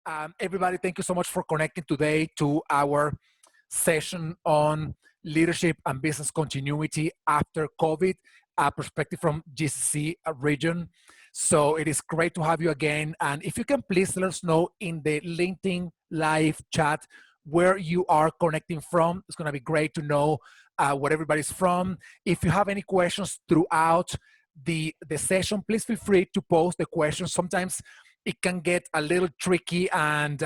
Everybody, thank you so much for connecting today to our session on leadership and business continuity after COVID, a perspective from GCC region. So it is great to have you again. And if you can please let us know in the LinkedIn live chat where you are connecting from. It's going to be great to know where everybody's from. If you have any questions throughout the session, please feel free to post the questions. Sometimes it can get a little tricky and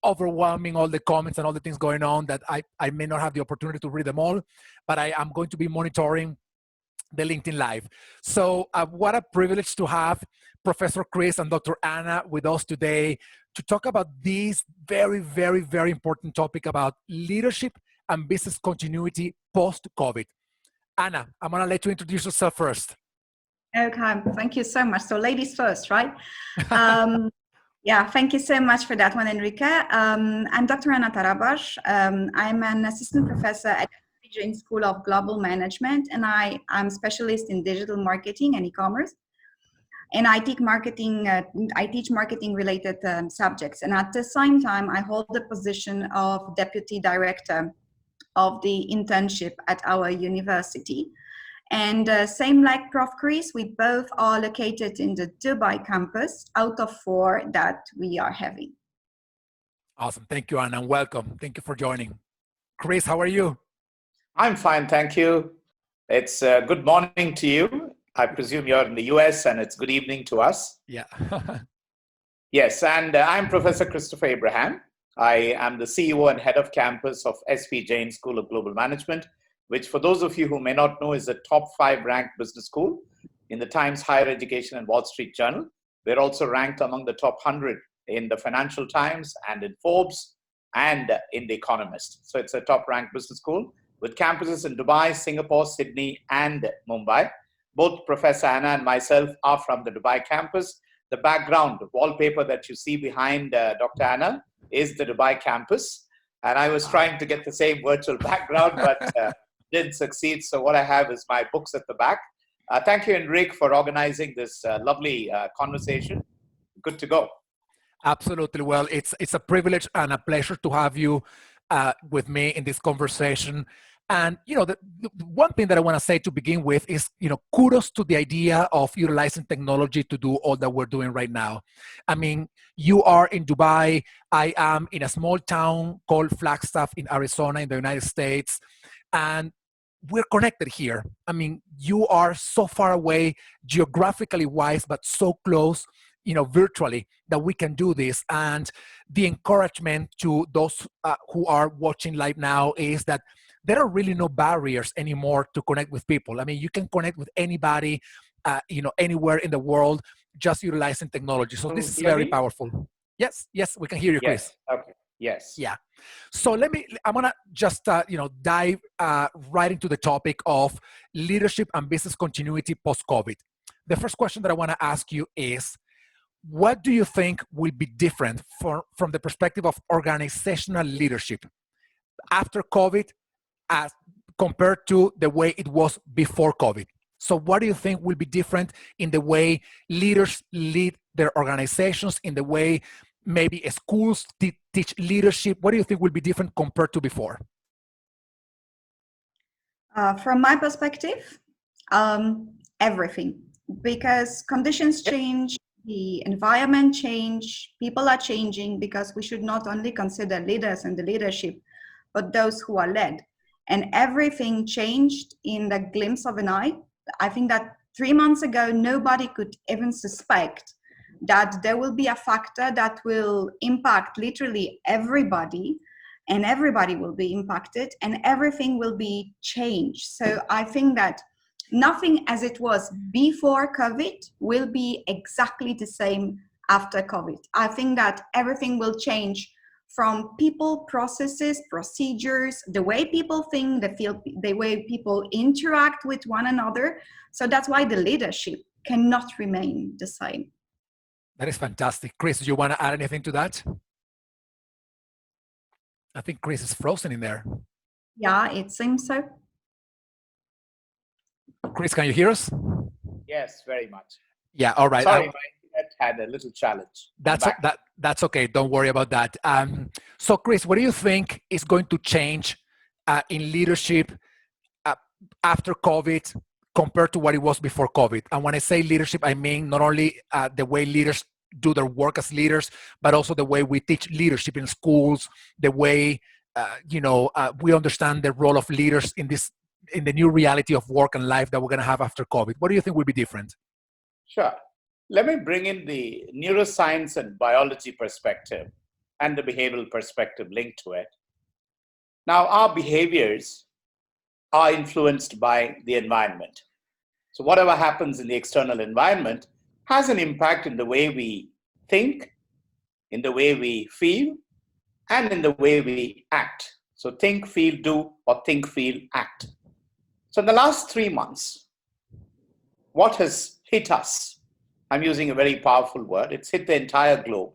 overwhelming, all the comments and all the things going on, that I may not have the opportunity to read them all, but I am going to be monitoring the LinkedIn Live. So what a privilege to have Professor Chris and Dr. Anna with us today to talk about this very, very, very important topic about leadership and business continuity post-COVID. Anna, I'm going to let you introduce yourself first. Okay, thank you so much. So ladies first, right? Yeah, thank you so much for that one, Enrique. I'm Dr. Anna Tarabasz. I'm an assistant professor at the Jain School of Global Management, and I'm specialist in digital marketing and e-commerce. And I teach marketing-related subjects. And at the same time, I hold the position of deputy director of the internship at our university. And same like Prof. Chris, we both are located in the Dubai campus out of 4 that we are having. Awesome. Thank you, Anna, and welcome. Thank you for joining. Chris, how are you? I'm fine, thank you. It's good morning to you. I presume you're in the US and it's good evening to us. Yeah. Yes, and I'm Professor Christopher Abraham. I am the CEO and head of campus of SP Jain School of Global Management, which for those of you who may not know is a top 5 ranked business school in the Times Higher Education and Wall Street Journal. We're also ranked among the top 100 in the Financial Times and in Forbes and in The Economist. So it's a top ranked business school with campuses in Dubai, Singapore, Sydney, and Mumbai. Both Professor Anna and myself are from the Dubai campus. The background, the wallpaper that you see behind Dr. Anna is the Dubai campus. And I was trying to get the same virtual background, but didn't succeed. So what I have is my books at the back. Thank you, Enrique, for organizing this lovely conversation. Good to go. Absolutely. Well, it's a privilege and a pleasure to have you with me in this conversation. And, the one thing that I want to say to begin with is, kudos to the idea of utilizing technology to do all that we're doing right now. I mean, you are in Dubai. I am in a small town called Flagstaff in Arizona in the United States. And we're connected here. I mean, you are so far away geographically wise, but so close, virtually, that we can do this. And the encouragement to those who are watching live now is that there are really no barriers anymore to connect with people. I mean, you can connect with anybody, anywhere in the world, just utilizing technology. So this is very powerful. Yes, we can hear you, Chris. Yes, okay, yes. Yeah. So I'm gonna just, dive right into the topic of leadership and business continuity post-COVID. The first question that I wanna ask you is, what do you think will be different from the perspective of organizational leadership after COVID as compared to the way it was before COVID? So what do you think will be different in the way leaders lead their organizations, in the way maybe schools teach leadership? What do you think will be different compared to before? From my perspective, everything. Because conditions change, the environment change, people are changing, because we should not only consider leaders and the leadership, but those who are led. And everything changed in the glimpse of an eye. I think that 3 months ago, nobody could even suspect that there will be a factor that will impact literally everybody, and everybody will be impacted, and everything will be changed. So I think that nothing as it was before COVID will be exactly the same after COVID. I think that everything will change, from people, processes, procedures, the way people think, the way people interact with one another. So that's why the leadership cannot remain the same. That is fantastic. Chris, do you want to add anything to that? I think Chris is frozen in there. Yeah, it seems so. Chris, can you hear us? Yes, very much. Yeah, all right. Sorry, internet had a little challenge. That's okay. Don't worry about that. So, Chris, what do you think is going to change in leadership after COVID compared to what it was before COVID? And when I say leadership, I mean not only the way leaders do their work as leaders, but also the way we teach leadership in schools, the way we understand the role of leaders in the new reality of work and life that we're going to have after COVID. What do you think will be different? Sure. Let me bring in the neuroscience and biology perspective and the behavioral perspective linked to it. Now, our behaviors are influenced by the environment. So whatever happens in the external environment has an impact in the way we think, in the way we feel, and in the way we act. So think, feel, do, or think, feel, act. So in the last 3 months, what has hit us? I'm using a very powerful word. It's hit the entire globe,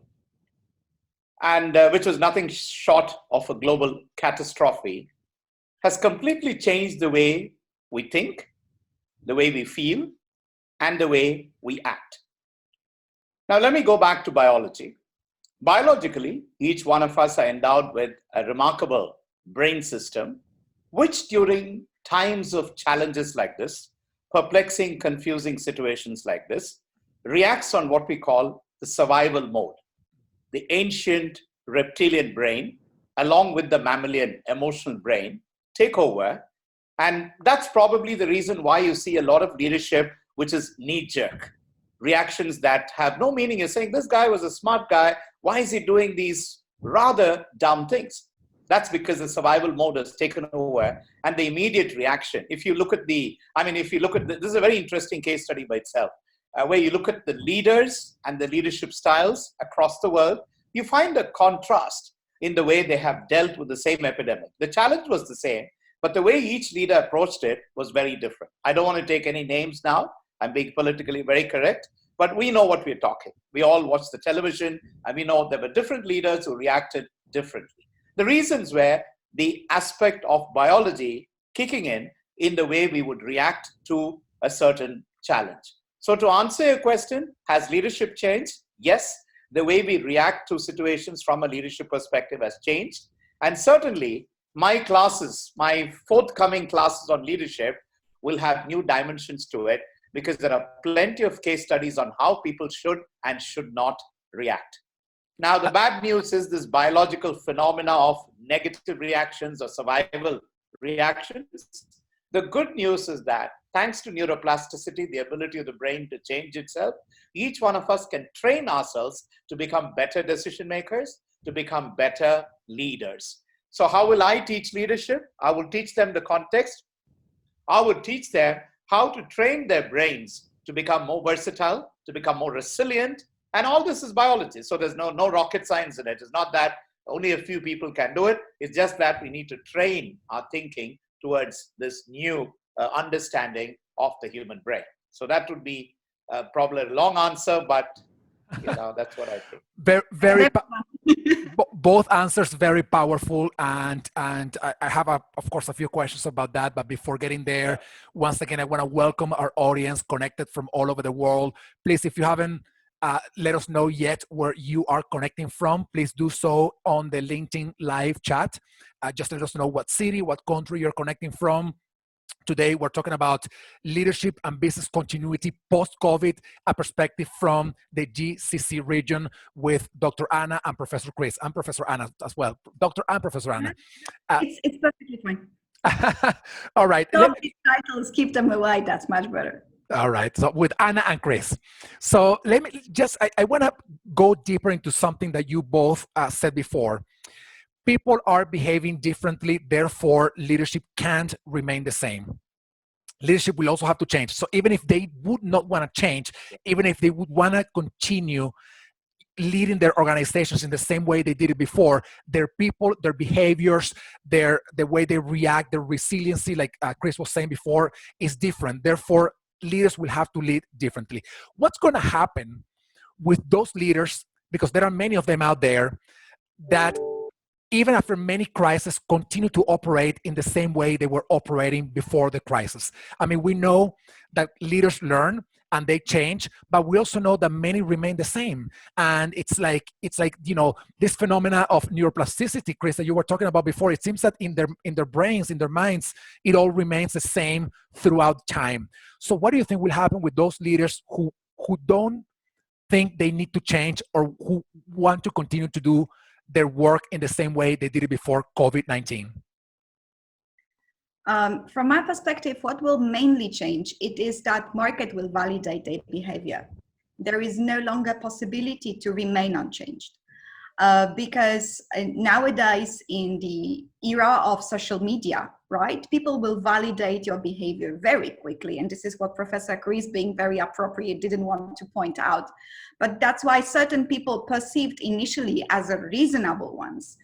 and which was nothing short of a global catastrophe, has completely changed the way we think, the way we feel, and the way we act. Now, let me go back to biology. Biologically, each one of us are endowed with a remarkable brain system, which during times of challenges like this, perplexing, confusing situations like this, reacts on what we call the survival mode. The ancient reptilian brain, along with the mammalian emotional brain, take over. And that's probably the reason why you see a lot of leadership, which is knee-jerk reactions that have no meaning. You're saying, this guy was a smart guy. Why is he doing these rather dumb things? That's because the survival mode has taken over, and the immediate reaction. If you look at this is a very interesting case study by itself. Where you look at the leaders and the leadership styles across the world, you find a contrast in the way they have dealt with the same epidemic. The challenge was the same, but the way each leader approached it was very different. I don't want to take any names now. I'm being politically very correct, but we know what we're talking. We all watch the television, and we know there were different leaders who reacted differently. The reasons were the aspect of biology kicking in the way we would react to a certain challenge. So to answer your question, has leadership changed? Yes, the way we react to situations from a leadership perspective has changed. And certainly my classes, my forthcoming classes on leadership will have new dimensions to it, because there are plenty of case studies on how people should and should not react. Now, the bad news is this biological phenomena of negative reactions or survival reactions. The good news is that thanks to neuroplasticity, the ability of the brain to change itself, each one of us can train ourselves to become better decision makers, to become better leaders. So how will I teach leadership? I will teach them the context. I would teach them how to train their brains to become more versatile, to become more resilient. And all this is biology. So there's no rocket science in it. It's not that only a few people can do it. It's just that we need to train our thinking towards this new understanding of the human brain. So that would be probably a long answer, but that's what I think. Both answers very powerful, and I have of course a few questions about that. But before getting there, once again, I want to welcome our audience connected from all over the world. Please, if you haven't let us know yet where you are connecting from, please do so on the LinkedIn live chat. Just let us know what city, what country you're connecting from. Today, we're talking about leadership and business continuity post-COVID, a perspective from the GCC region with Dr. Anna and Professor Chris, and Professor Anna as well. Dr. and Professor Anna. It's perfectly fine. All right. Don't these titles, keep them away. That's much better. All right. So with Anna and Chris. So let me just, I want to go deeper into something that you both said before. People are behaving differently, therefore leadership can't remain the same. Leadership will also have to change. So even if they would not want to change, even if they would want to continue leading their organizations in the same way they did it before, their people, their behaviors, the way they react, their resiliency, like Chris was saying before, is different. Therefore, leaders will have to lead differently. What's going to happen with those leaders, because there are many of them out there, that even after many crises, continue to operate in the same way they were operating before the crisis? I mean, we know that leaders learn, and they change, but we also know that many remain the same. And it's like this phenomena of neuroplasticity, Chris, that you were talking about before. It seems that in their brains, in their minds, it all remains the same throughout time. So what do you think will happen with those leaders who don't think they need to change, or who want to continue to do their work in the same way they did it before COVID-19? From my perspective, what will mainly change, it is that market will validate their behavior. There is no longer possibility to remain unchanged. Because nowadays, in the era of social media, right, people will validate your behavior very quickly. And this is what Professor Chris, being very appropriate, didn't want to point out. But that's why certain people perceived initially as reasonable ones,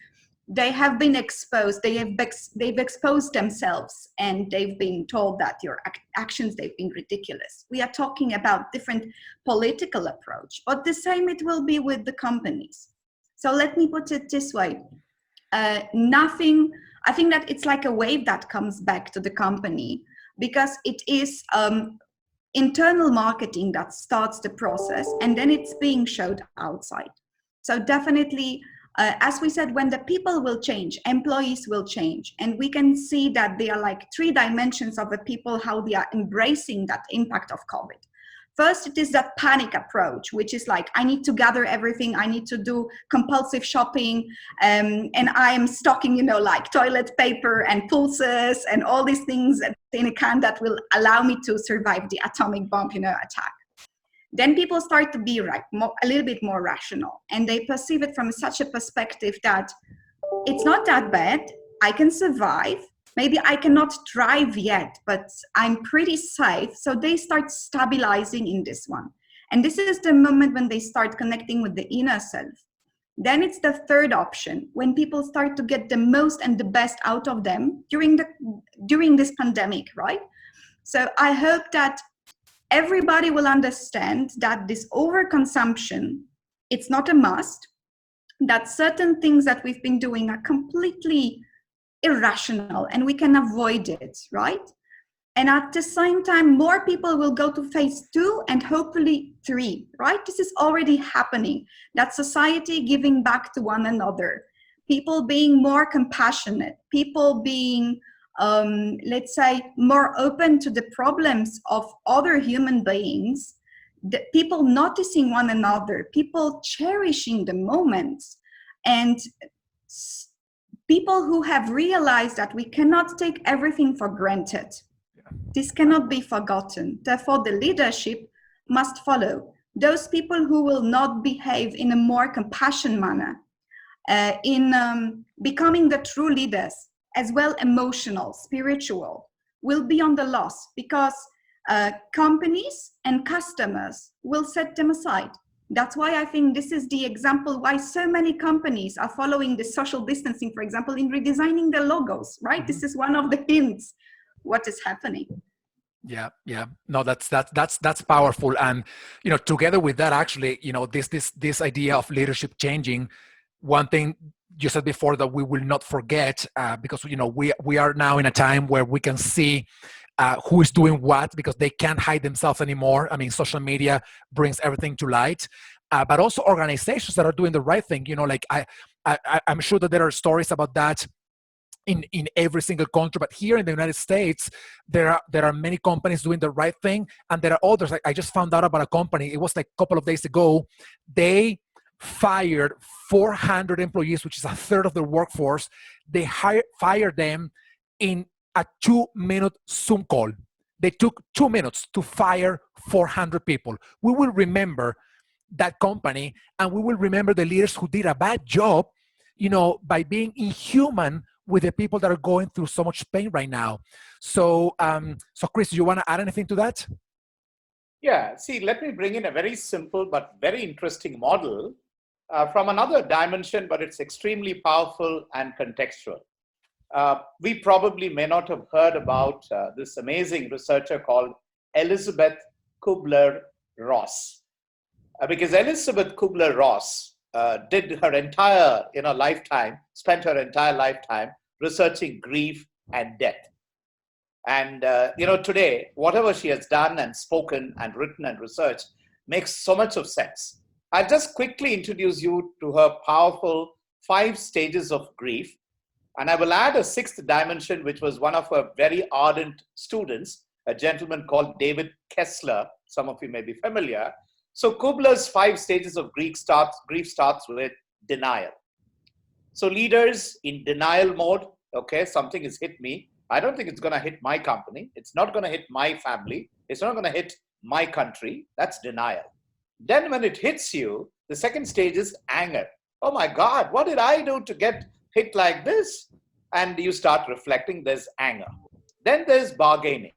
they have been exposed, they've exposed themselves, and they've been told that your actions, they've been ridiculous. We are talking about different political approach, but the same it will be with the companies. So let me put it this way. I think that it's like a wave that comes back to the company, because it is internal marketing that starts the process, and then it's being showed outside. So definitely, as we said, when the people will change, employees will change. And we can see that they are like 3 dimensions of the people, how they are embracing that impact of COVID. First, it is that panic approach, which is like, I need to gather everything, I need to do compulsive shopping, and I am stocking, like toilet paper and pulses and all these things in a can that will allow me to survive the atomic bomb, attack. Then people start to be a little bit more rational, and they perceive it from such a perspective that it's not that bad, I can survive. Maybe I cannot drive yet, but I'm pretty safe. So they start stabilizing in this one. And this is the moment when they start connecting with the inner self. Then it's the third option, when people start to get the most and the best out of them during this pandemic, right? So I hope that everybody will understand that this overconsumption, it's not a must, that certain things that we've been doing are completely irrational and we can avoid it, right? And at the same time, more people will go to phase 2 and hopefully 3, right? This is already happening, that society giving back to one another, people being more compassionate, people being, let's say, more open to the problems of other human beings, the people noticing one another, people cherishing the moments, and people who have realized that we cannot take everything for granted. This cannot be forgotten. Therefore, the leadership must follow. Those people who will not behave in a more compassionate manner, in becoming the true leaders, as well emotional, spiritual, will be on the loss, because companies and customers will set them aside. That's why I think this is the example why so many companies are following the social distancing, for example, in redesigning their logos, right? This is one of the hints what is happening. Yeah. No, that's powerful. And, together with that, actually, this idea of leadership changing, one thing you said before that we will not forget, because, we are now in a time where we can see who is doing what, because they can't hide themselves anymore. I mean, social media brings everything to light, but also organizations that are doing the right thing. I'm sure that there are stories about that in every single country, but here in the United States, there are many companies doing the right thing, and there are others. I just found out about a company. It was like a couple of days ago. They fired 400 employees, which is a third of their workforce. They fired them in a 2-minute Zoom call. They took 2 minutes to fire 400 people. We will remember that company, and we will remember the leaders who did a bad job, by being inhuman with the people that are going through so much pain right now. So, Chris, do you want to add anything to that? Yeah, see, let me bring in a very simple but very interesting model from another dimension, but it's extremely powerful and contextual. We probably may not have heard about this amazing researcher called Elizabeth Kubler-Ross, because Elizabeth Kubler-Ross did her entire spent her entire lifetime researching grief and death. And, today, whatever she has done and spoken and written and researched makes so much of sense. I'll just quickly introduce you to her powerful 5 stages of grief. And I will add a 6th dimension, which was one of her very ardent students, a gentleman called David Kessler. Some of you may be familiar. So Kubler's 5 stages of grief starts with denial. So leaders in denial mode, okay, something has hit me. I don't think it's going to hit my company. It's not going to hit my family. It's not going to hit my country. That's denial. Then when it hits you, the 2nd stage is anger. Oh my God, what did I do to get hit like this? And you start reflecting, there's anger. Then there's bargaining.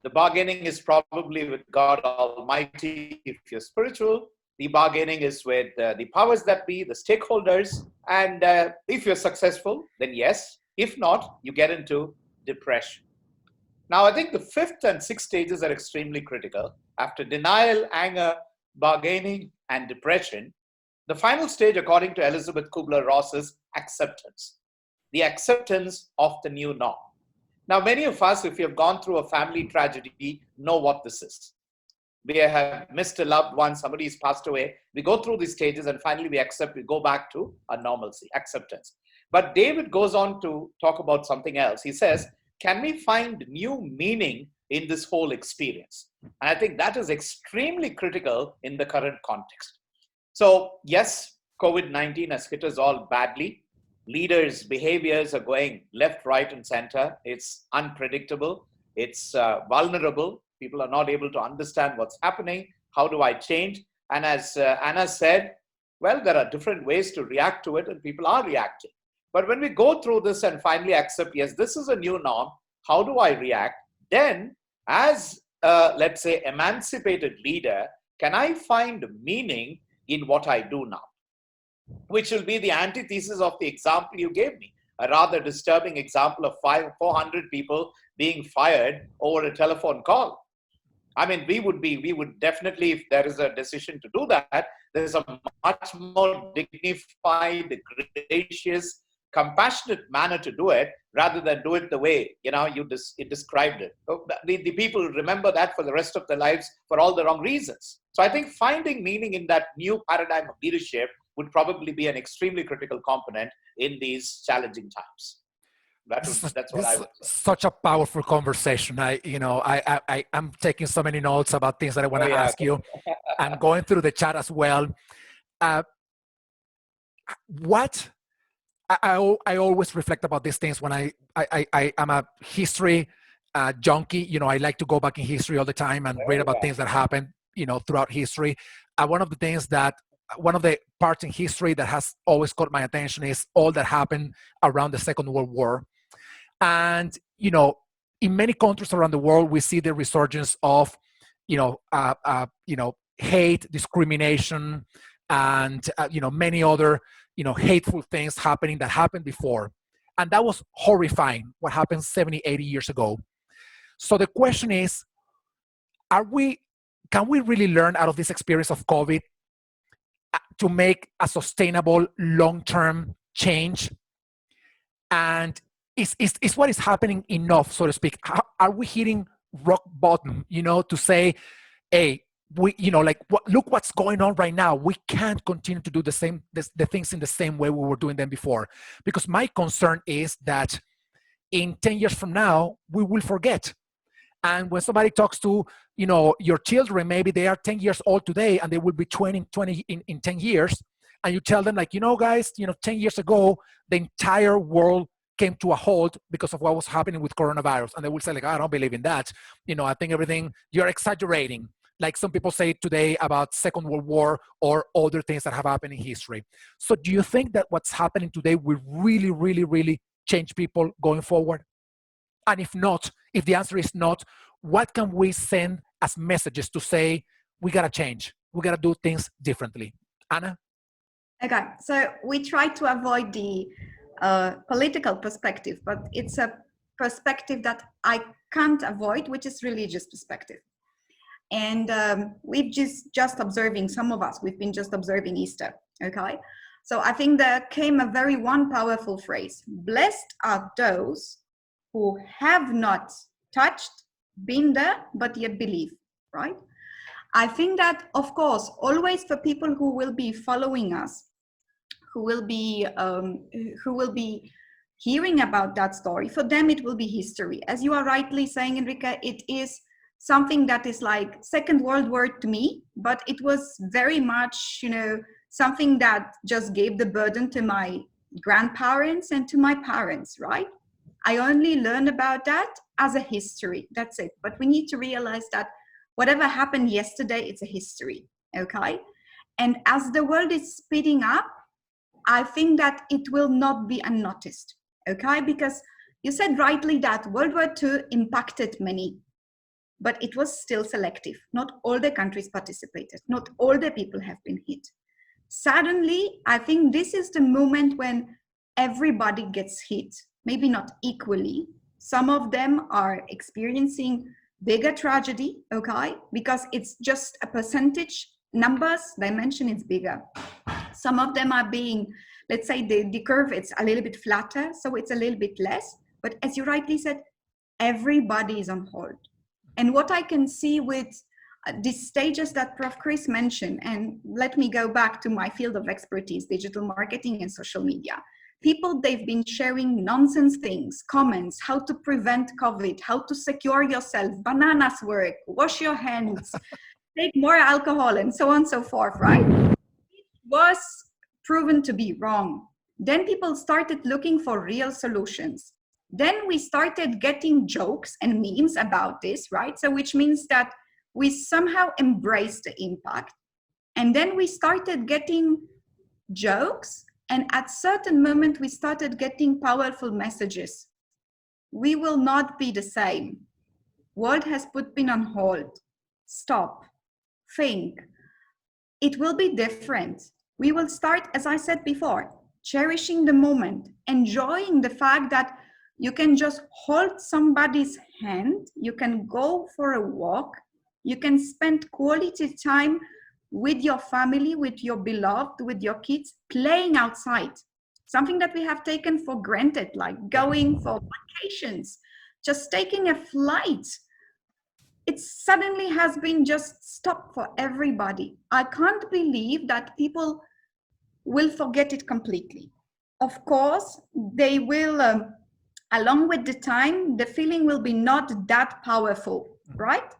The bargaining is probably with God Almighty if you're spiritual. The bargaining is with the powers that be, the stakeholders. And if you're successful, then yes. If not, you get into depression. Now, I think the 5th and 6th stages are extremely critical. After denial, anger, bargaining, and depression, the final stage, according to Elizabeth Kubler-Ross, is acceptance. The acceptance of the new norm. Now, many of us, if you have gone through a family tragedy, know what this is. We have missed a loved one, somebody has passed away. We go through these stages and finally we accept, we go back to a normalcy, acceptance. But David goes on to talk about something else. He says, can we find new meaning in this whole experience? And I think that is extremely critical in the current context. So yes, COVID-19 has hit us all badly. Leaders' behaviors are going left, right, and center. It's unpredictable. It's vulnerable. People are not able to understand what's happening. How do I change? And as Anna said, well, there are different ways to react to it, and people are reacting. But when we go through this and finally accept, yes, this is a new norm, how do I react? Then, as let's say, emancipated leader, can I find meaning in what I do now? Which will be the antithesis of the example you gave me, a rather disturbing example of 400 people being fired over a telephone call. I mean, we would definitely, if there is a decision to do that, there's a much more dignified, gracious, compassionate manner to do it, rather than do it the way, you described it. The people remember that for the rest of their lives for all the wrong reasons. So I think finding meaning in that new paradigm of leadership would probably be an extremely critical component in these challenging times. That's what I would say. Such a powerful conversation. I'm taking so many notes about things that I want to ask you. I'm going through the chat as well. I always reflect about these things when I'm a history junkie. I like to go back in history all the time and read about things that happened, throughout history. One of the parts in history that has always caught my attention is all that happened around the Second World War. And, in many countries around the world, we see the resurgence of, hate, discrimination, and, many other, hateful things happening that happened before. And that was horrifying, what happened 70, 80 years ago. So the question is, can we really learn out of this experience of COVID to make a sustainable long-term change? And is what is happening enough, so to speak? Are we hitting rock bottom, to say, hey, look what's going on right now. We can't continue to do the things in the same way we were doing them before. Because my concern is that in 10 years from now, we will forget. And when somebody talks to, your children, maybe they are 10 years old today and they will be 20 in 10 years. And you tell them guys, 10 years ago, the entire world came to a halt because of what was happening with coronavirus. And they will say I don't believe in that. I think you're exaggerating. Like some people say today about Second World War or other things that have happened in history. So do you think that what's happening today will really, really, really change people going forward? And if the answer is not, what can we send as messages to say, we got to change, we got to do things differently? Anna? Okay, so we try to avoid the political perspective, but it's a perspective that I can't avoid, which is religious perspective. And we've just observing, some of us, we've been just observing Easter, okay? So I think there came a one powerful phrase: blessed are those who have not touched, been there, but yet believe, right? I think that, of course, always for people who will be following us, who will be hearing about that story, for them it will be history. As you are rightly saying, Enrique, it is something that is like Second World War to me, but it was very much, you know, something that just gave the burden to my grandparents and to my parents, right? I only learned about that as a history, that's it. But we need to realize that whatever happened yesterday, it's a history, okay? And as the world is speeding up, I think that it will not be unnoticed, okay? Because you said rightly that World War II impacted many, but it was still selective. Not all the countries participated. Not all the people have been hit. Suddenly, I think this is the moment when everybody gets hit, maybe not equally. Some of them are experiencing bigger tragedy, okay? Because it's just a percentage, numbers, dimension is bigger. Some of them are being, let's say the curve, it's a little bit flatter, so it's a little bit less. But as you rightly said, everybody is on hold. And what I can see with these stages that Prof. Chris mentioned, and let me go back to my field of expertise, digital marketing and social media. People, they've been sharing nonsense things, comments, how to prevent COVID, how to secure yourself, bananas work, wash your hands, take more alcohol, and so on and so forth, right? It was proven to be wrong. Then people started looking for real solutions. Then we started getting jokes and memes about this, right? So which means that we somehow embraced the impact. And then we started getting jokes, and at certain moment we started getting powerful messages. We will not be the same. World has been on hold. Stop. Think. It will be different. We will start, as I said before, cherishing the moment, enjoying the fact that you can just hold somebody's hand, you can go for a walk, you can spend quality time with your family, with your beloved, with your kids, playing outside. Something that we have taken for granted, like going for vacations, just taking a flight. It suddenly has been just stopped for everybody. I can't believe that people will forget it completely. Of course, they will, along with the time, the feeling will be not that powerful, right?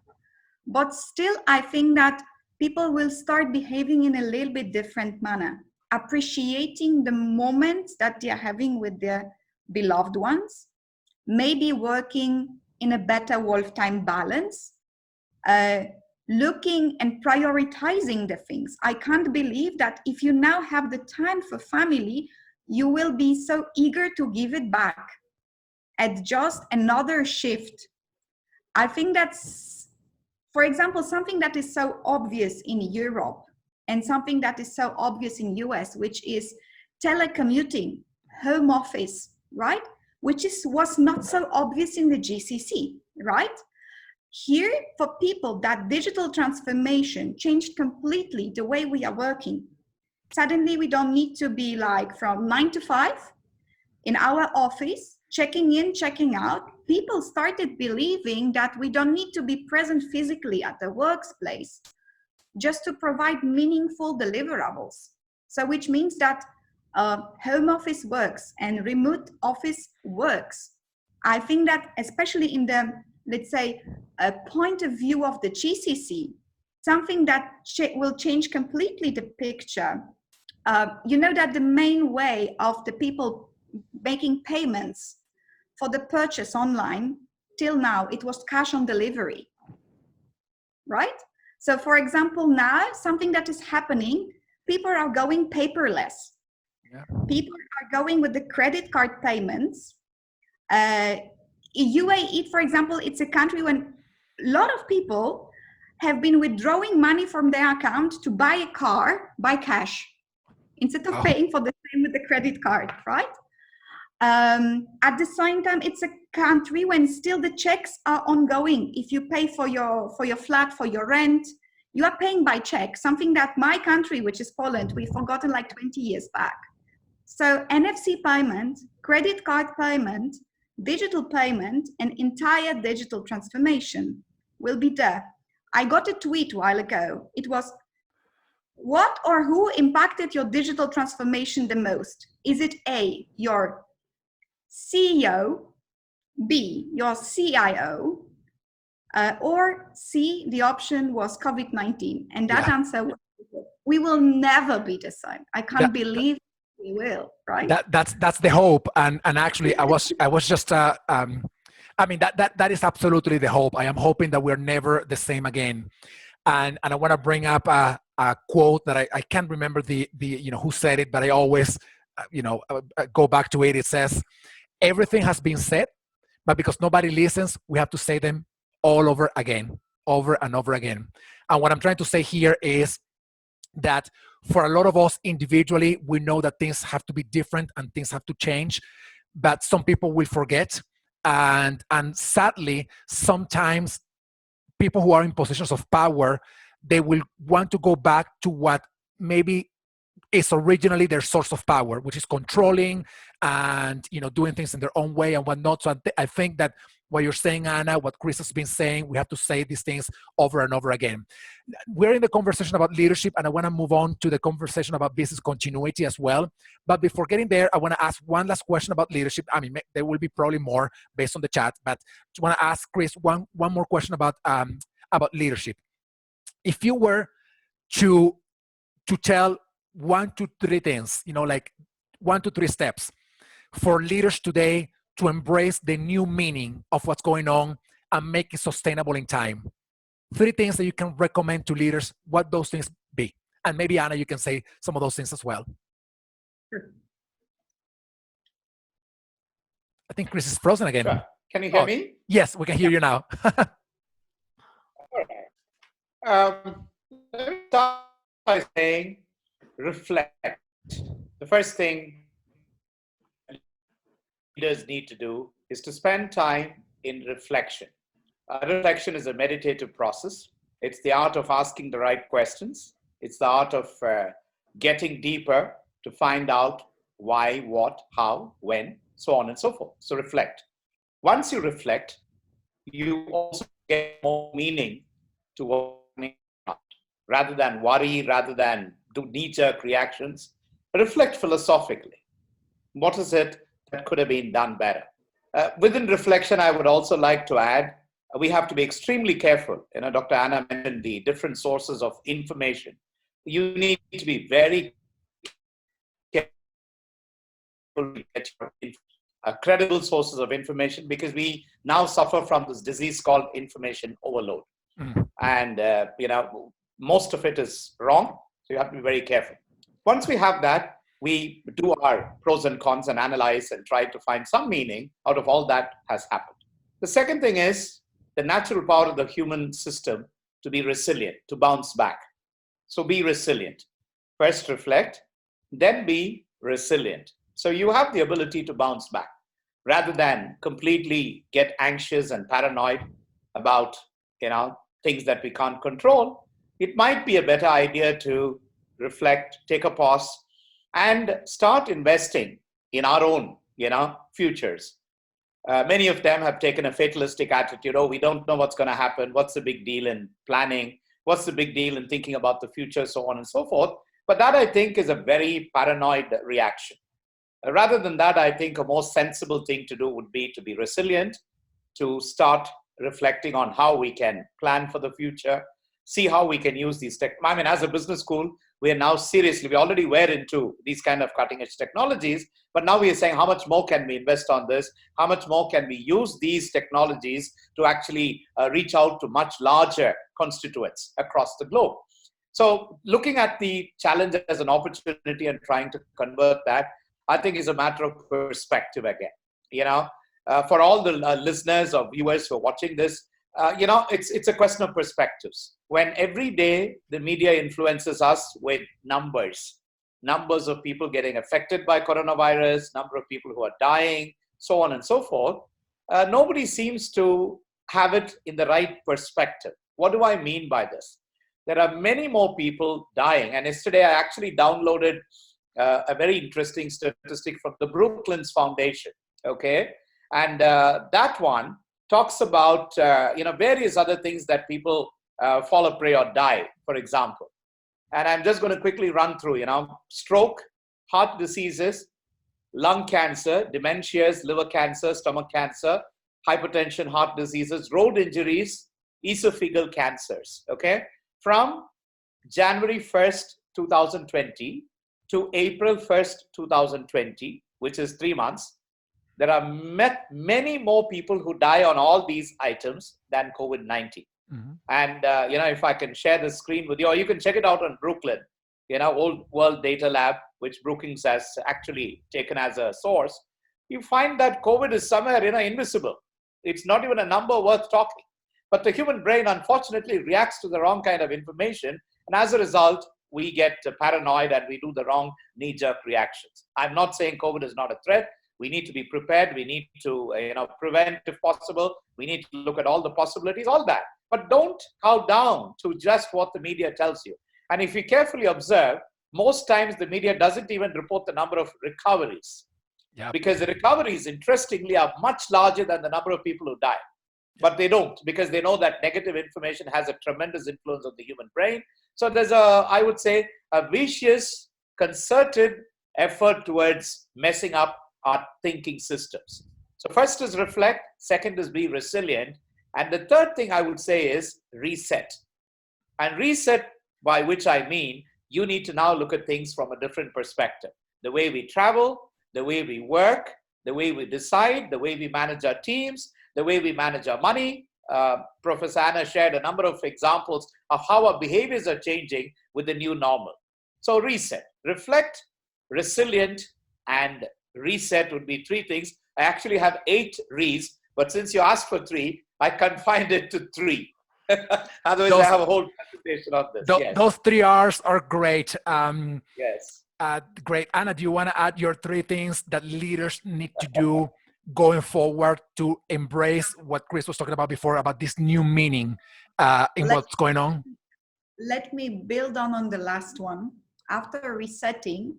But still, I think that people will start behaving in a little bit different manner, appreciating the moments that they are having with their beloved ones, maybe working in a better wolf time balance, looking and prioritizing the things. I can't believe that if you now have the time for family, you will be so eager to give it back at just another shift. I think that's, for example, something that is so obvious in Europe and something that is so obvious in US, which is telecommuting, home office, right? Which was not so obvious in the GCC, right? Here, for people, that digital transformation changed completely the way we are working. Suddenly, we don't need to be like from 9 to 5 in our office, checking in, checking out. People started believing that we don't need to be present physically at the workplace just to provide meaningful deliverables. So which means that home office works and remote office works. I think that especially in the, let's say, a point of view of the GCC, something that will change completely the picture. You know that the main way of the people making payments for the purchase online, till now, it was cash on delivery, right? So for example, now something that is happening, people are going paperless. Yeah. People are going with the credit card payments. UAE, for example, it's a country when a lot of people have been withdrawing money from their account to buy a car by cash instead of paying for the same with the credit card, right? At the same time, it's a country when still the checks are ongoing. If you pay for your flat, for your rent, you are paying by check, something that my country, which is Poland, we've forgotten like 20 years back. So NFC payment, credit card payment, digital payment and entire digital transformation will be there. I got a tweet a while ago. It was, what or who impacted your digital transformation the most? Is it A, your CEO, B, your CIO, or C, the option was COVID-19? And that answer was, we will never be the same. I can't believe we will, right? That's the hope. And actually, I was just I mean, that is absolutely the hope. I am hoping that we're never the same again. And I want to bring up a quote that I can't remember the who said it, but I always go back to it. It says, everything has been said, but because nobody listens, we have to say them all over again, over and over again. And what I'm trying to say here is that for a lot of us individually, we know that things have to be different and things have to change, but some people will forget. And sadly, sometimes people who are in positions of power, they will want to go back to what maybe is originally their source of power, which is controlling and doing things in their own way and whatnot. So I think that what you're saying, Anna, what Chris has been saying, we have to say these things over and over again. We're in the conversation about leadership, and I want to move on to the conversation about business continuity as well. But before getting there, I want to ask one last question about leadership. I mean, there will be probably more based on the chat, but I want to ask Chris one more question about leadership. If you were to tell 1 to 3 things, like 1 to 3 steps for leaders today to embrace the new meaning of what's going on and make it sustainable in time. 3 things that you can recommend to leaders, what those things be. And maybe, Anna, you can say some of those things as well. Sure. I think Chris is frozen again. Sure. Can you hear me? Yes, we can hear you now. All right. Let me start by saying reflect. The first thing leaders need to do is to spend time in reflection. Reflection is a meditative process. It's the art of asking the right questions. It's the art of getting deeper to find out why, what, how, when, so on and so forth. So reflect. Once you reflect, you also get more meaning to what you're doing, rather than worry, rather than do knee-jerk reactions. Reflect philosophically. What is it that could have been done better? Within reflection, I would also like to add, we have to be extremely careful. Dr. Anna mentioned the different sources of information. You need to be very careful to get your credible sources of information, because we now suffer from this disease called information overload. And most of it is wrong, so you have to be very careful. Once we have that, we do our pros and cons and analyze and try to find some meaning out of all that has happened. The second thing is the natural power of the human system to be resilient, to bounce back. So be resilient. First reflect, then be resilient. So you have the ability to bounce back rather than completely get anxious and paranoid about things that we can't control. It might be a better idea to reflect, take a pause, and start investing in our own, futures. Many of them have taken a fatalistic attitude. Oh, we don't know what's going to happen. What's the big deal in planning? What's the big deal in thinking about the future, so on and so forth. But that, I think, is a very paranoid reaction. Rather than that, I think a more sensible thing to do would be to be resilient, to start reflecting on how we can plan for the future, see how we can use these tech. I mean, as a business school, we are now seriously, we already were into these kind of cutting edge technologies, but now we are saying how much more can we invest on this? How much more can we use these technologies to actually reach out to much larger constituents across the globe? So looking at the challenge as an opportunity and trying to convert that, I think is a matter of perspective again. For all the listeners or viewers who are watching this, it's a question of perspectives. When every day the media influences us with numbers of people getting affected by coronavirus, number of people who are dying, so on and so forth, nobody seems to have it in the right perspective. What do I mean by this? There are many more people dying. And yesterday I actually downloaded a very interesting statistic from the Brooklands Foundation, okay? And that one talks about various other things that people fall a prey or die, for example. And I'm just going to quickly run through, stroke, heart diseases, lung cancer, dementias, liver cancer, stomach cancer, hypertension, heart diseases, road injuries, esophageal cancers, okay? From January 1st, 2020 to April 1st, 2020, which is 3 months, there are many more people who die on all these items than COVID-19. Mm-hmm. And, if I can share the screen with you, or you can check it out on Brooklyn, Old World Data Lab, which Brookings has actually taken as a source, you find that COVID is somewhere, invisible. It's not even a number worth talking. But the human brain, unfortunately, reacts to the wrong kind of information. And as a result, we get paranoid and we do the wrong knee-jerk reactions. I'm not saying COVID is not a threat. We need to be prepared. We need to, prevent if possible. We need to look at all the possibilities, all that. But don't cow down to just what the media tells you. And if you carefully observe, most times the media doesn't even report the number of recoveries. Yep. Because the recoveries, interestingly, are much larger than the number of people who die. But they don't, because they know that negative information has a tremendous influence on the human brain. So there's I would say, a vicious, concerted effort towards messing up our thinking systems. So first is reflect, second is be resilient, and the third thing I would say is reset. And reset, by which I mean, you need to now look at things from a different perspective. The way we travel, the way we work, the way we decide, the way we manage our teams, the way we manage our money. Professor Anna shared a number of examples of how our behaviors are changing with the new normal. So reset, reflect, resilient, and reset would be 3 things. I actually have 8 re's, but since you asked for 3, I confined it to 3. Otherwise, I have a whole presentation on this. Yes. Those 3 R's are great. Yes. Great. Anna, do you want to add your 3 things that leaders need to do going forward to embrace what Chris was talking about before, about this new meaning in what's going on? Let me build on the last one. After resetting,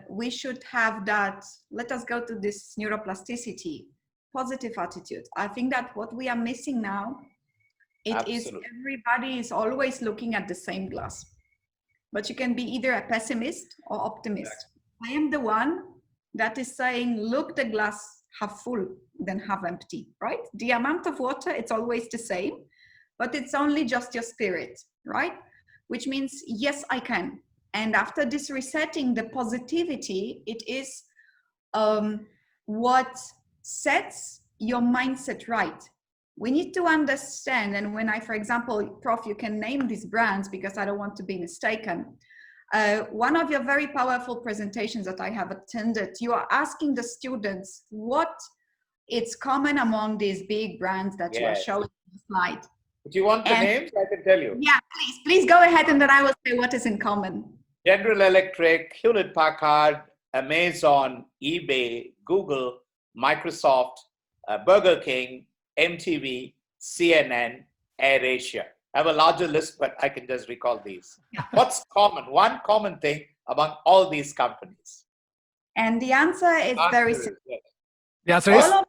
we should have that, let us go to this neuroplasticity, positive attitude. I think that what we are missing now, is everybody is always looking at the same glass. But you can be either a pessimist or optimist. Exactly. I am the one that is saying, look, the glass half full than half empty, right? The amount of water, it's always the same, but it's only just your spirit, right? Which means, yes, I can. And after this resetting, the positivity, it is what sets your mindset right. We need to understand, and when I, for example, Prof, you can name these brands because I don't want to be mistaken. One of your very powerful presentations that I have attended, you are asking the students what it's common among these big brands that you are showing on the slide. Do you want the names? I can tell you. Yeah, please go ahead, and then I will say what is in common. General Electric, Hewlett-Packard, Amazon, eBay, Google, Microsoft, Burger King, MTV, CNN, AirAsia. I have a larger list, but I can just recall these. Yeah. What's common? One common thing among all these companies? And the answer is very simple. The answer is? All of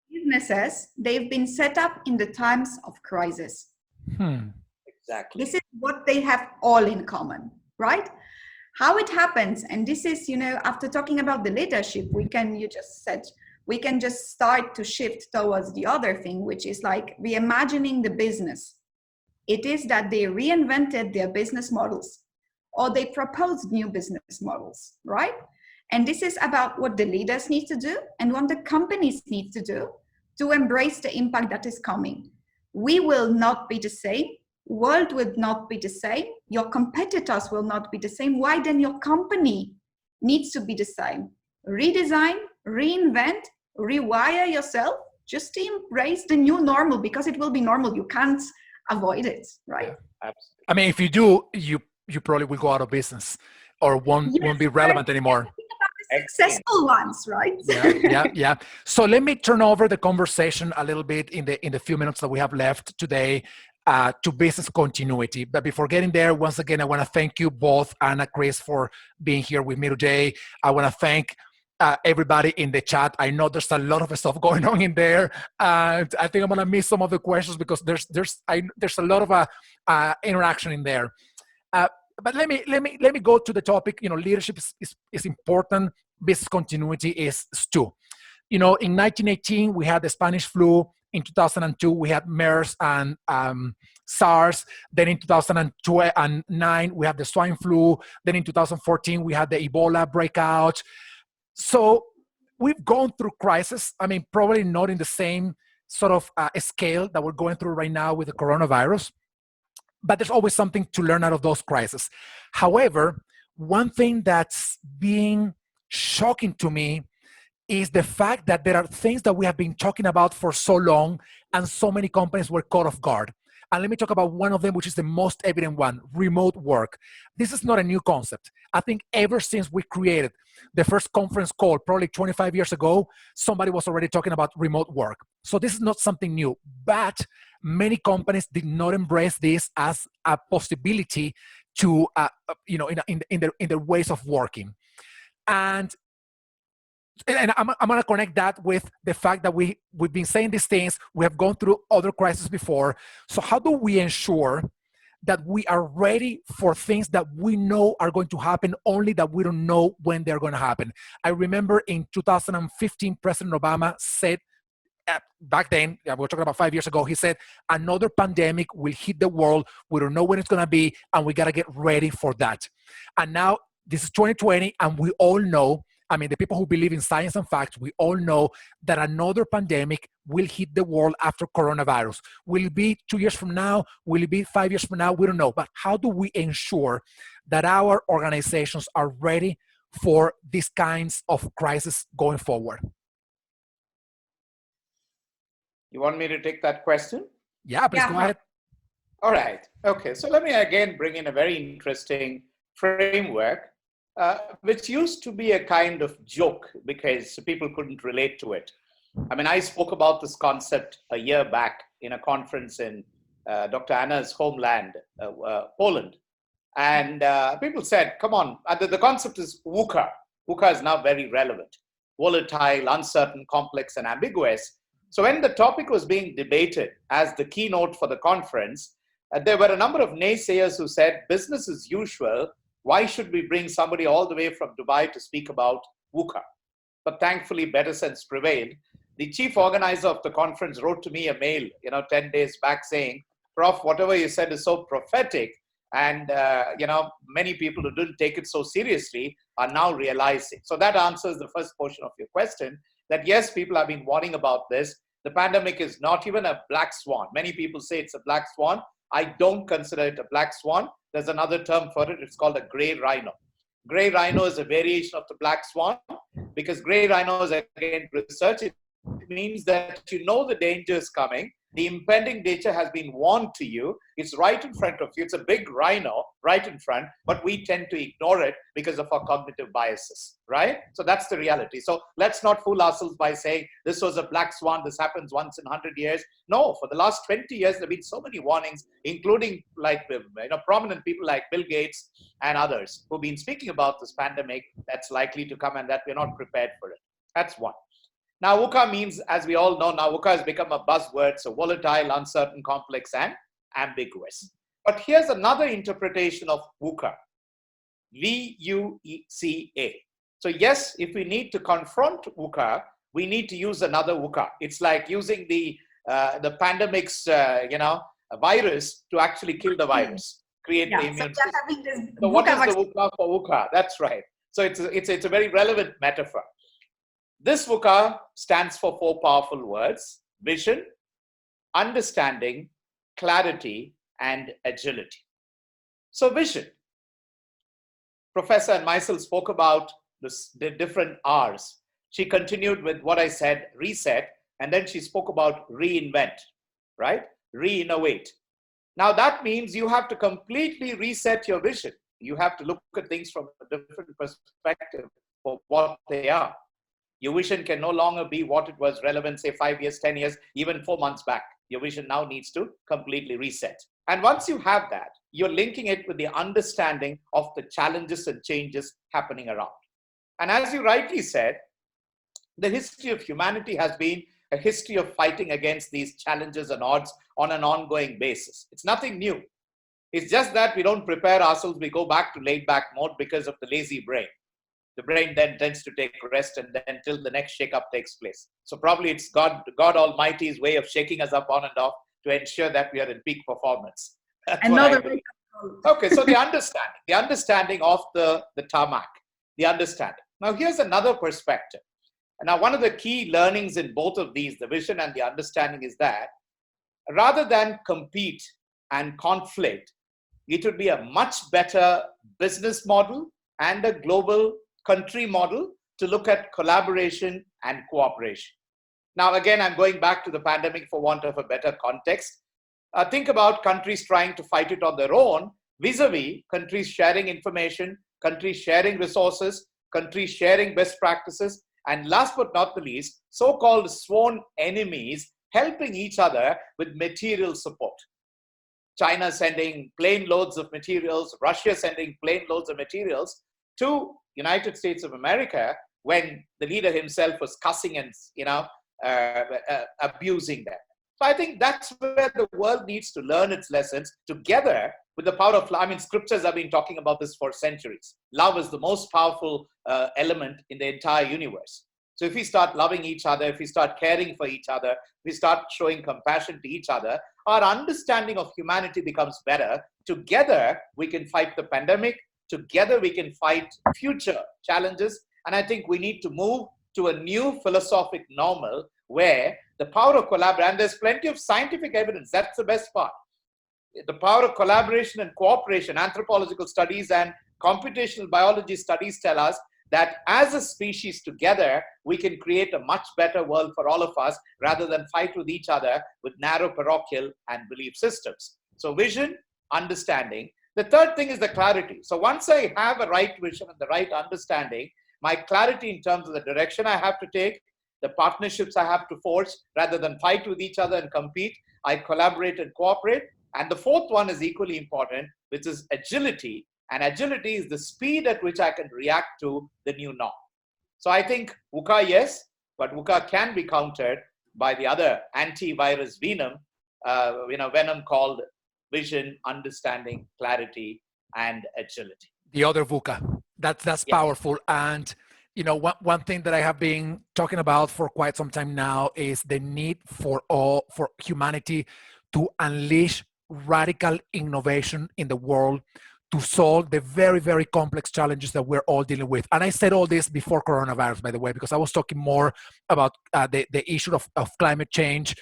businesses, they've been set up in the times of crisis. Exactly. This is what they have all in common, right? How it happens, and this is, after talking about the leadership, we can just start to shift towards the other thing, which is like reimagining the business. It is that they reinvented their business models, or they proposed new business models, right? And this is about what the leaders need to do and what the companies need to do to embrace the impact that is coming. We will not be the same. World will not be the same. Your competitors will not be the same. Why then your company needs to be the same? Redesign, reinvent, rewire yourself just to embrace the new normal, because it will be normal. You can't avoid it, right? Yeah, absolutely. I mean, if you do, you probably will go out of business or won't be relevant anymore. Successful ones, right? Yeah. So let me turn over the conversation a little bit in the few minutes that we have left today to business continuity. But before getting there, once again, I want to thank you both, Anna, Chris, for being here with me today. I want to thank everybody in the chat. I know there's a lot of stuff going on in there, and I think I'm gonna miss some of the questions because there's a lot of interaction in there. But let me go to the topic. Leadership is important. Business continuity is too. In 1918 we had the Spanish flu. In 2002 we had MERS and SARS. Then in 2009 we had the swine flu. Then in 2014 we had the Ebola breakout. So we've gone through crisis. I mean, probably not in the same sort of scale that we're going through right now with the coronavirus, but there's always something to learn out of those crises. However, one thing that's being shocking to me is the fact that there are things that we have been talking about for so long and so many companies were caught off guard. And let me talk about one of them, which is the most evident one, remote work. This is not a new concept. I think ever since we created the first conference call, probably 25 years ago, somebody was already talking about remote work. So this is not something new, but many companies did not embrace this as a possibility to, in their ways of working. And I'm going to connect that with the fact that we've been saying these things. We have gone through other crises before. So how do we ensure that we are ready for things that we know are going to happen, only that we don't know when they're going to happen? I remember in 2015, President Obama said, back then, we're talking about 5 years ago, he said, another pandemic will hit the world. We don't know when it's going to be, and we got to get ready for that. And now this is 2020, and we all know, I mean, the people who believe in science and facts, we all know that another pandemic will hit the world after coronavirus. Will it be 2 years from now? Will it be 5 years from now? We don't know. But how do we ensure that our organizations are ready for these kinds of crises going forward? You want me to take that question? Yeah, please go ahead. All right. Okay. So let me again bring in a very interesting framework, which used to be a kind of joke because people couldn't relate to it. I mean, I spoke about this concept a year back in a conference in Dr. Anna's homeland, Poland. And people said, come on, the concept is VUCA. VUCA is now very relevant. Volatile, uncertain, complex, and ambiguous. So when the topic was being debated as the keynote for the conference, there were a number of naysayers who said, business as usual. Why should we bring somebody all the way from Dubai to speak about VUCA? But thankfully, better sense prevailed. The chief organizer of the conference wrote to me a mail, 10 days back saying, Prof, whatever you said is so prophetic. And, many people who didn't take it so seriously are now realizing. So that answers the first portion of your question, that yes, people have been warning about this. The pandemic is not even a black swan. Many people say it's a black swan. I don't consider it a black swan. There's another term for it. It's called a gray rhino. Gray rhino is a variation of the black swan because gray rhino is, again, research. It means that you know the danger is coming. The impending danger has been warned to you. It's right in front of you. It's a big rhino right in front, but we tend to ignore it because of our cognitive biases, right? So that's the reality. So let's not fool ourselves by saying this was a black swan, this happens once in 100 years. No, for the last 20 years, there have been so many warnings, including prominent people like Bill Gates and others who've been speaking about this pandemic that's likely to come and that we're not prepared for it. That's one. Now, VUCA means, as we all know, now VUCA has become a buzzword, so volatile, uncertain, complex, and ambiguous. But here's another interpretation of VUCA, V-U-C-A. So yes, if we need to confront VUCA, we need to use another VUCA. It's like using the pandemic's, virus to actually kill the virus, create the immune system. So what is the VUCA for VUCA? That's right. So it's a very relevant metaphor. This VUCA stands for 4 powerful words: vision, understanding, clarity, and agility. So vision. Professor and myself spoke about the different R's. She continued with what I said, reset, and then she spoke about reinvent, right? Re-innovate. Now that means you have to completely reset your vision. You have to look at things from a different perspective for what they are. Your vision can no longer be what it was relevant, say 5 years, 10 years, even 4 months back. Your vision now needs to completely reset. And once you have that, you're linking it with the understanding of the challenges and changes happening around. And as you rightly said, The history of humanity has been a history of fighting against these challenges and odds on an ongoing basis. It's nothing new. It's just that we don't prepare ourselves. We go back to laid back mode because of the lazy brain. The brain then tends to take rest and then until the next shake-up takes place. So probably it's God Almighty's way of shaking us up on and off to ensure that we are in peak performance. That's Another what I believe. Okay, so the understanding of the tarmac, the understanding. Now here's another perspective. Now one of the key learnings in both of these, the vision and the understanding, is that rather than compete and conflict, it would be a much better business model and a global country model to look at collaboration and cooperation. Now, again, I'm going back to the pandemic for want of a better context. Think about countries trying to fight it on their own, vis-a-vis countries sharing information, countries sharing resources, countries sharing best practices, and last but not the least, so-called sworn enemies helping each other with material support. China sending plane loads of materials, Russia sending plane loads of materials to United States of America when the leader himself was cussing and abusing them. So I think that's where the world needs to learn its lessons together with the power of love. Scriptures have been talking about this for centuries. Love is the most powerful element in the entire universe. So if we start loving each other, if we start caring for each other, if we start showing compassion to each other, our understanding of humanity becomes better. Together, we can fight the pandemic. Together, we can fight future challenges. And I think we need to move to a new philosophic normal where the power of collaboration, and there's plenty of scientific evidence, that's the best part. The power of collaboration and cooperation, anthropological studies and computational biology studies tell us that as a species together, we can create a much better world for all of us rather than fight with each other with narrow parochial and belief systems. So vision, understanding. The third thing is the clarity. So once I have a right vision and the right understanding, my clarity in terms of the direction I have to take, the partnerships I have to forge, rather than fight with each other and compete, I collaborate and cooperate. And the fourth one is equally important, which is agility. And agility is the speed at which I can react to the new norm. So I think VUCA, yes, but VUCA can be countered by the other antivirus venom, venom called vision, understanding, clarity, and agility. The other VUCA. That's yes. Powerful. And one thing that I have been talking about for quite some time now is the need for humanity to unleash radical innovation in the world to solve the very, very complex challenges that we're all dealing with. And I said all this before coronavirus, by the way, because I was talking more about the issue of climate change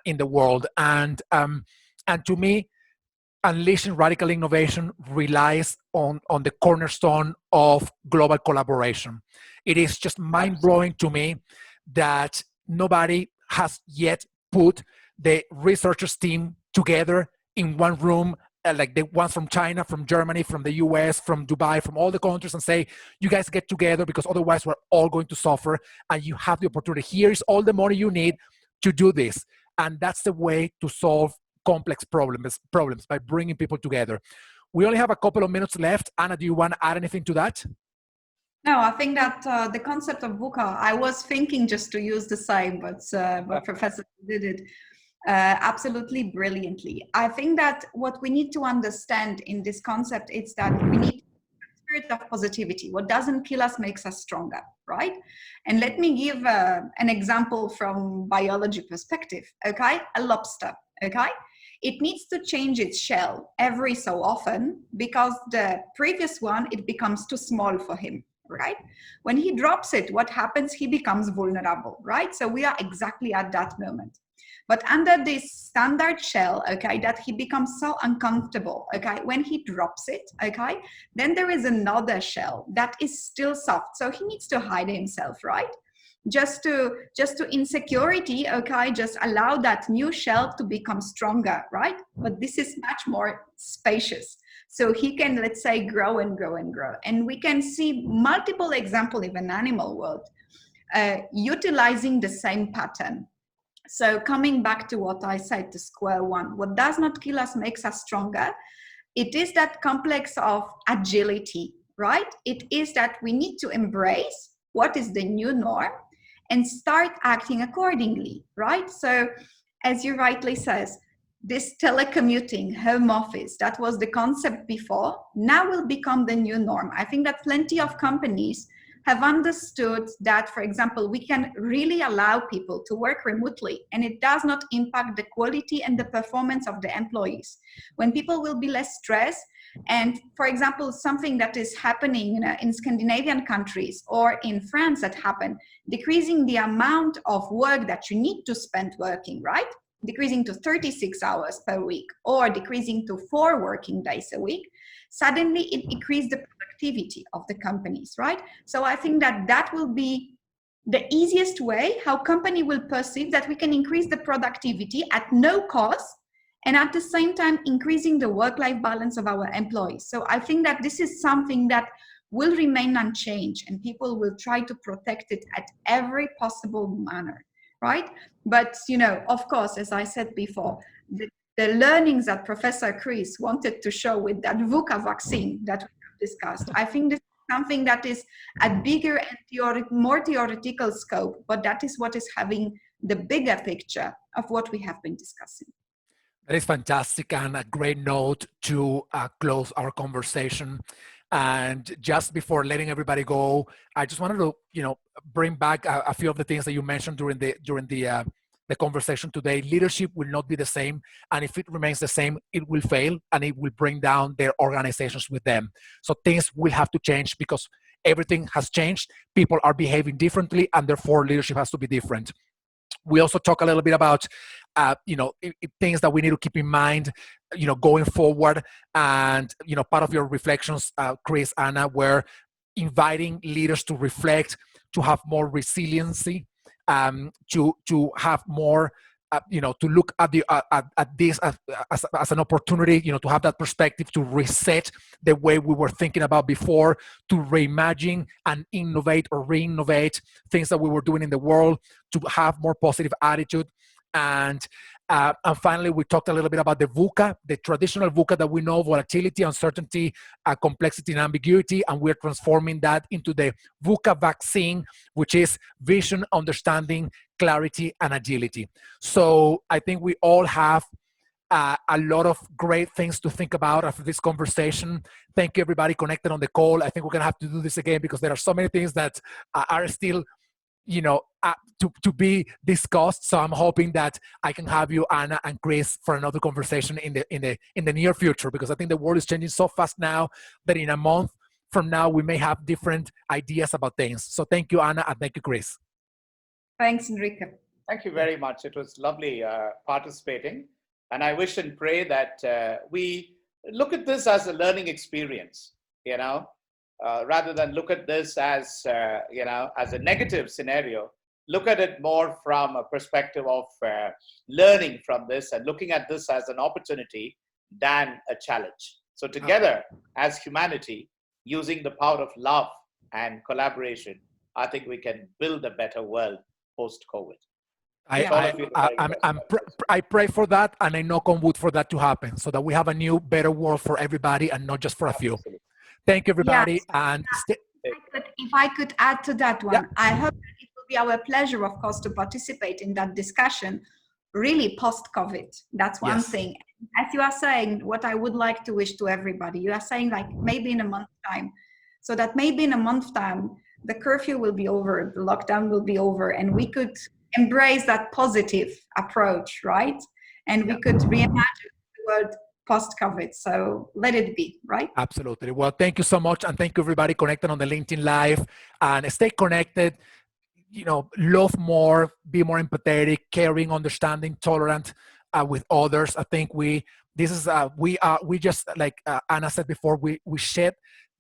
in the world. And to me, unleashing radical innovation relies on the cornerstone of global collaboration. It is just mind-blowing to me that nobody has yet put the researchers team together in one room, like the ones from China, from Germany, from the US, from Dubai, from all the countries, and say, you guys get together because otherwise we're all going to suffer, and you have the opportunity. Here's all the money you need to do this. And that's the way to solve complex problems by bringing people together. We only have a couple of minutes left. Anna, do you want to add anything to that? No, I think that the concept of VUCA, I was thinking just to use the same, but Professor did it absolutely brilliantly. I think that what we need to understand in this concept is that we need a spirit of positivity. What doesn't kill us makes us stronger, right? And let me give an example from biology perspective, okay? A lobster, okay? It needs to change its shell every so often because the previous one, it becomes too small for him, right? When he drops it, what happens? He becomes vulnerable, right? So we are exactly at that moment. But under this standard shell, okay, that he becomes so uncomfortable, okay, when he drops it, okay, then there is another shell that is still soft. So he needs to hide himself, right? Just to insecurity, okay, just allow that new shell to become stronger, right? But this is much more spacious. So he can, let's say, grow and grow and grow. And we can see multiple examples in an animal world utilizing the same pattern. So coming back to what I said, to square one, what does not kill us makes us stronger. It is that complex of agility, right? It is that we need to embrace what is the new norm and start acting accordingly, right? So as you rightly says, this telecommuting, home office, that was the concept before, now will become the new norm. I think that plenty of companies have understood that, for example, we can really allow people to work remotely and it does not impact the quality and the performance of the employees. When people will be less stressed, and for example, something that is happening in Scandinavian countries or in France that happened, decreasing the amount of work that you need to spend working, right? Decreasing to 36 hours per week or decreasing to 4 working days a week, suddenly it increased the productivity of the companies, right? So I think that that will be the easiest way how company will perceive that we can increase the productivity at no cost and at the same time increasing the work-life balance of our employees. So I think that this is something that will remain unchanged and people will try to protect it at every possible manner, right? But, of course, as I said before, the learnings that Professor Chris wanted to show with that VUCA vaccine that we have discussed, I think this is something that is a bigger and more theoretical scope, but that is what is having the bigger picture of what we have been discussing. That is fantastic and a great note to close our conversation. And just before letting everybody go, I just wanted to, bring back a few of the things that you mentioned during the conversation today. Leadership will not be the same, and if it remains the same, it will fail and it will bring down their organizations with them. So things will have to change because everything has changed. People are behaving differently, and therefore leadership has to be different. We also talk a little bit about, things that we need to keep in mind, going forward. And, part of your reflections, Chris, Anna, were inviting leaders to reflect, to have more resiliency, to have more, to look at this as an opportunity, to have that perspective, to reset the way we were thinking about before, to reimagine and innovate or re-innovate things that we were doing in the world, to have more positive attitude. And finally, we talked a little bit about the VUCA, the traditional VUCA that we know: volatility, uncertainty, complexity, and ambiguity. And we're transforming that into the VUCA vaccine, which is vision, understanding, clarity, and agility. So I think we all have a lot of great things to think about after this conversation. Thank you, everybody connected on the call. I think we're going to have to do this again because there are so many things that are still to be discussed. So I'm hoping that I can have you, Anna and Chris, for another conversation in the near future, because I think the world is changing so fast now that in a month from now we may have different ideas about things. So thank you, Anna, and thank you, Chris. Thanks, Enrique. Thank you very much. It was lovely participating, and I wish and pray that we look at this as a learning experience, rather than look at this as, as a negative scenario. Look at it more from a perspective of learning from this and looking at this as an opportunity than a challenge. So together as humanity, using the power of love and collaboration, I think we can build a better world post-COVID. I pray for that, and I knock on wood for that to happen, so that we have a new, better world for everybody and not just for a few. Absolutely. Thank you, everybody. Yes. And if I could add to that one, yeah. I hope it will be our pleasure, of course, to participate in that discussion, really post-COVID. That's one thing. As you are saying, what I would like to wish to everybody, you are saying like maybe in a month's time, so that maybe in a month's time, the curfew will be over, the lockdown will be over, and we could embrace that positive approach, right? And we could reimagine the world post-COVID. So let it be, right? Absolutely. Well, thank you so much. And thank you, everybody connected on the LinkedIn Live. And stay connected, love more, be more empathetic, caring, understanding, tolerant with others. I think we just, like Anna said before, we shed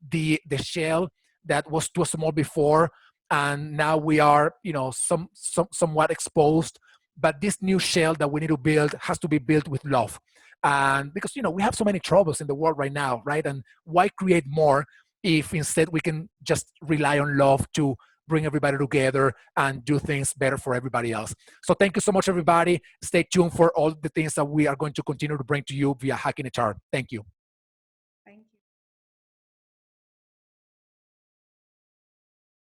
the shell that was too small before. And now we are, somewhat exposed. But this new shell that we need to build has to be built with love. And because, we have so many troubles in the world right now, right? And why create more if instead we can just rely on love to bring everybody together and do things better for everybody else. So thank you so much, everybody. Stay tuned for all the things that we are going to continue to bring to you via Hacking HR. Thank you.